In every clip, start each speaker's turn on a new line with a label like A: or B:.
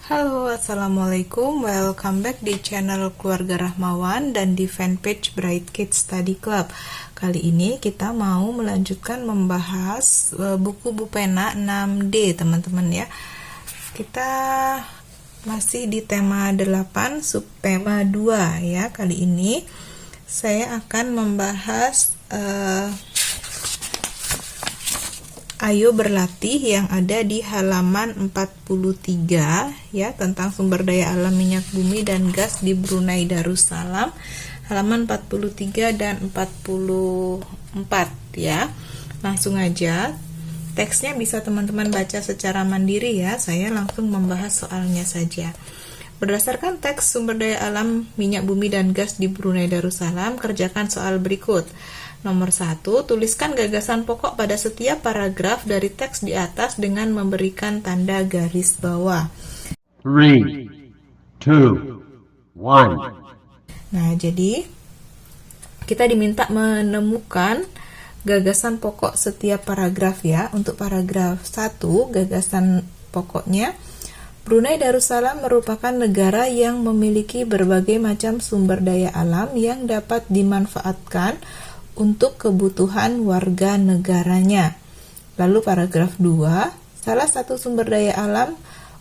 A: Halo, Assalamualaikum. Welcome back di channel Keluarga Rahmawan dan di fanpage Bright Kids Study Club. Kali ini kita mau melanjutkan membahas buku Bupena 6D, teman-teman ya. Kita masih di tema 8, subtema 2 ya. Kali ini saya akan membahas Ayo berlatih yang ada di halaman 43 ya, tentang sumber daya alam minyak bumi dan gas di Brunei Darussalam, halaman 43 dan 44 ya. Langsung aja, teksnya bisa teman-teman baca secara mandiri ya. Saya langsung membahas soalnya saja. Berdasarkan teks sumber daya alam minyak bumi dan gas di Brunei Darussalam, kerjakan soal berikut. Nomor 1, tuliskan gagasan pokok pada setiap paragraf dari teks di atas dengan memberikan tanda garis bawah.
B: 3, 2, 1.
A: Nah, jadi kita diminta menemukan gagasan pokok setiap paragraf ya. Untuk paragraf 1, gagasan pokoknya, Brunei Darussalam merupakan negara yang memiliki berbagai macam sumber daya alam yang dapat dimanfaatkan untuk kebutuhan warga negaranya. Lalu paragraf 2, salah satu sumber daya alam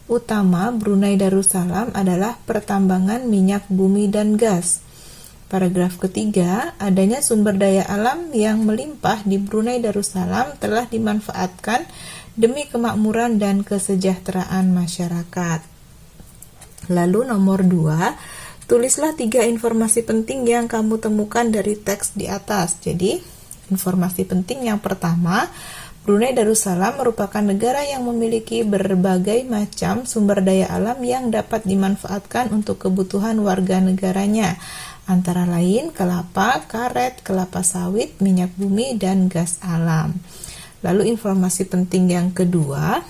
A: utama Brunei Darussalam adalah pertambangan minyak bumi dan gas. Paragraf ketiga, adanya sumber daya alam yang melimpah di Brunei Darussalam telah dimanfaatkan demi kemakmuran dan kesejahteraan masyarakat. Lalu nomor 2, tulislah 3 informasi penting yang kamu temukan dari teks di atas. Jadi, informasi penting yang pertama, Brunei Darussalam merupakan negara yang memiliki berbagai macam sumber daya alam yang dapat dimanfaatkan untuk kebutuhan warga negaranya, antara lain kelapa, karet, kelapa sawit, minyak bumi, dan gas alam. Lalu informasi penting yang kedua,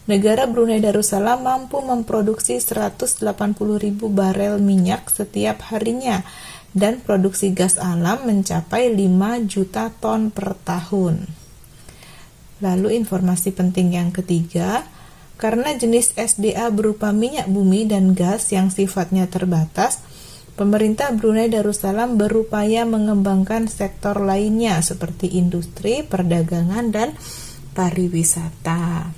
A: negara Brunei Darussalam mampu memproduksi 180.000 barel minyak setiap harinya dan produksi gas alam mencapai 5 juta ton per tahun. Lalu informasi penting yang ketiga, karena jenis SDA berupa minyak bumi dan gas yang sifatnya terbatas, pemerintah Brunei Darussalam berupaya mengembangkan sektor lainnya seperti industri, perdagangan, dan pariwisata.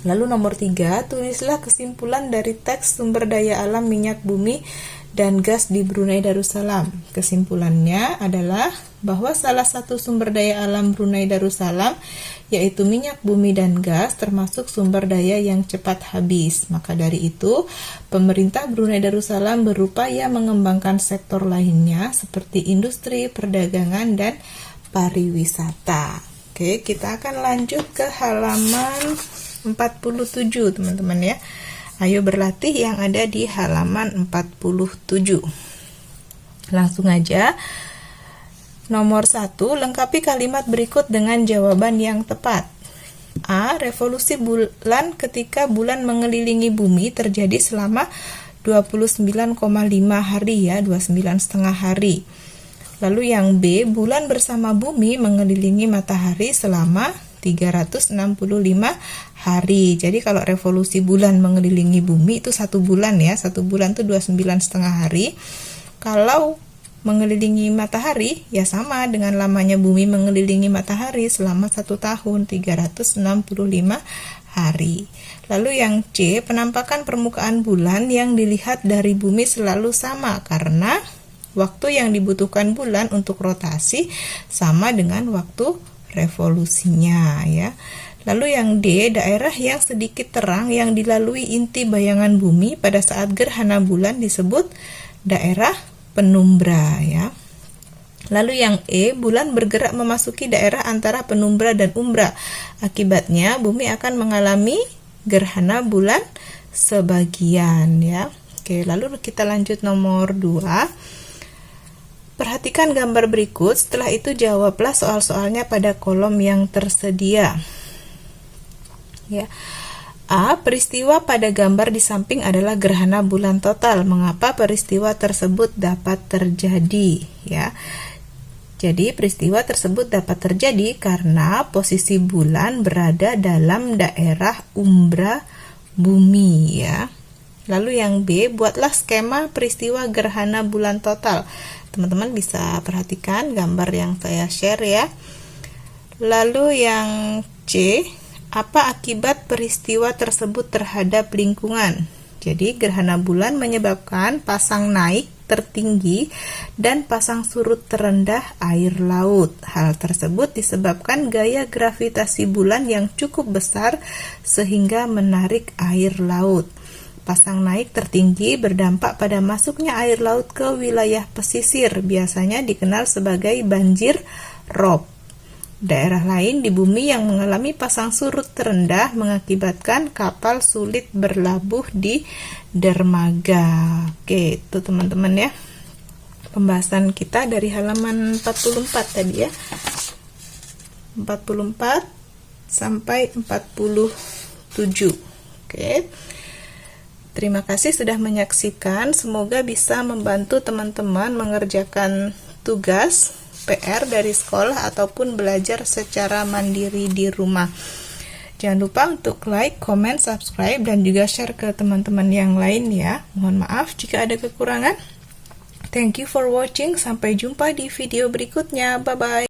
A: Lalu nomor 3, tulislah kesimpulan dari teks sumber daya alam minyak bumi dan gas di Brunei Darussalam. Kesimpulannya adalah bahwa salah satu sumber daya alam Brunei Darussalam yaitu minyak bumi dan gas termasuk sumber daya yang cepat habis. Maka dari itu, pemerintah Brunei Darussalam berupaya mengembangkan sektor lainnya seperti industri, perdagangan, dan pariwisata. Oke, kita akan lanjut ke halaman 47 teman-teman ya. Ayo berlatih yang ada di halaman 47. Langsung aja. Nomor 1, lengkapi kalimat berikut dengan jawaban yang tepat. A. Revolusi bulan ketika bulan mengelilingi bumi terjadi selama 29,5 hari ya, 29,5 hari. Lalu yang B, bulan bersama bumi mengelilingi matahari selama 365 hari. Jadi kalau revolusi bulan mengelilingi bumi itu 1 bulan ya. 1 bulan itu 29,5 hari. Kalau mengelilingi matahari ya sama dengan lamanya bumi mengelilingi matahari selama 1 tahun, 365 hari. Lalu yang C, penampakan permukaan bulan yang dilihat dari bumi selalu sama karena waktu yang dibutuhkan bulan untuk rotasi sama dengan waktu revolusinya ya. Lalu yang D, daerah yang sedikit terang yang dilalui inti bayangan bumi pada saat gerhana bulan disebut daerah penumbra ya. Lalu yang E, bulan bergerak memasuki daerah antara penumbra dan umbra. Akibatnya bumi akan mengalami gerhana bulan sebagian ya. Oke, lalu kita lanjut nomor 2. Perhatikan gambar berikut, setelah itu jawablah soal-soalnya pada kolom yang tersedia. Ya. A. Peristiwa pada gambar di samping adalah gerhana bulan total. Mengapa peristiwa tersebut dapat terjadi? Ya. Jadi peristiwa tersebut dapat terjadi karena posisi bulan berada dalam daerah umbra bumi ya. Lalu yang B, buatlah skema peristiwa gerhana bulan total. Teman-teman bisa perhatikan gambar yang saya share ya. Lalu yang C, apa akibat peristiwa tersebut terhadap lingkungan? Jadi gerhana bulan menyebabkan pasang naik tertinggi dan pasang surut terendah air laut. Hal tersebut disebabkan gaya gravitasi bulan yang cukup besar sehingga menarik air laut. Pasang naik tertinggi berdampak pada masuknya air laut ke wilayah pesisir, biasanya dikenal sebagai banjir rob. Daerah lain di bumi yang mengalami pasang surut terendah mengakibatkan kapal sulit berlabuh di dermaga. Oke, itu teman-teman ya. Pembahasan kita dari halaman 44 tadi ya. 44 sampai 47. Oke. Terima kasih sudah menyaksikan. Semoga bisa membantu teman-teman mengerjakan tugas PR dari sekolah ataupun belajar secara mandiri di rumah. Jangan lupa untuk like, comment, subscribe, dan juga share ke teman-teman yang lain ya. Mohon maaf jika ada kekurangan. Thank you for watching. Sampai jumpa di video berikutnya. Bye-bye.